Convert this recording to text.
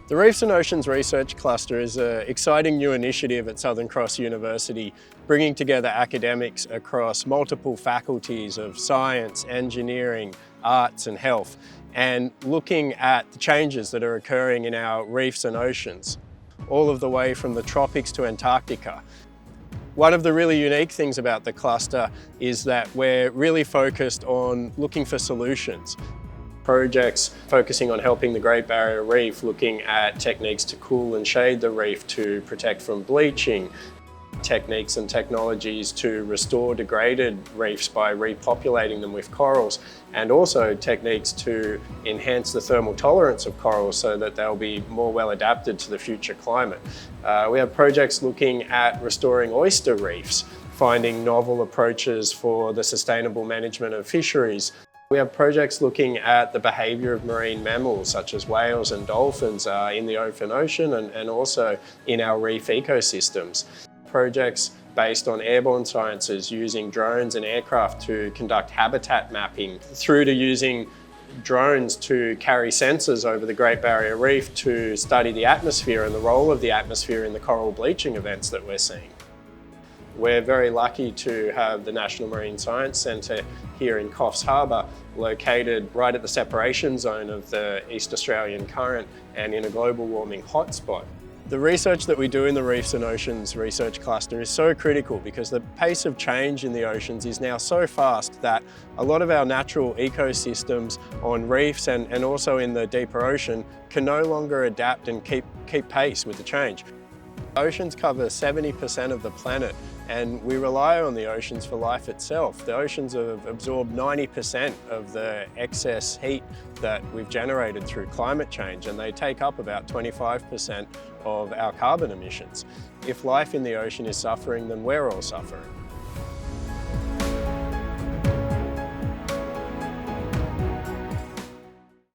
The Reefs and Oceans Research Cluster is an exciting new initiative at Southern Cross University, bringing together academics across multiple faculties of science, engineering, arts and health, and looking at the changes that are occurring in our reefs and oceans, all of the way from the tropics to Antarctica. One of the really unique things about the cluster is that we're really focused on looking for solutions. Projects focusing on helping the Great Barrier Reef, looking at techniques to cool and shade the reef to protect from bleaching, techniques and technologies to restore degraded reefs by repopulating them with corals, and also techniques to enhance the thermal tolerance of corals so that they'll be more well adapted to the future climate. We have projects looking at restoring oyster reefs, finding novel approaches for the sustainable management of fisheries. We have projects looking at the behaviour of marine mammals such as whales and dolphins in the open ocean and also in our reef ecosystems. Projects based on airborne sciences using drones and aircraft to conduct habitat mapping, through to using drones to carry sensors over the Great Barrier Reef to study the atmosphere and the role of the atmosphere in the coral bleaching events that we're seeing. We're very lucky to have the National Marine Science Centre here in Coffs Harbour, located right at the separation zone of the East Australian Current and in a global warming hotspot. The research that we do in the Reefs and Oceans Research Cluster is so critical because the pace of change in the oceans is now so fast that a lot of our natural ecosystems on reefs and also in the deeper ocean can no longer adapt and keep pace with the change. Oceans cover 70% of the planet, and we rely on the oceans for life itself. The oceans have absorbed 90% of the excess heat that we've generated through climate change, and they take up about 25% of our carbon emissions. If life in the ocean is suffering, then we're all suffering.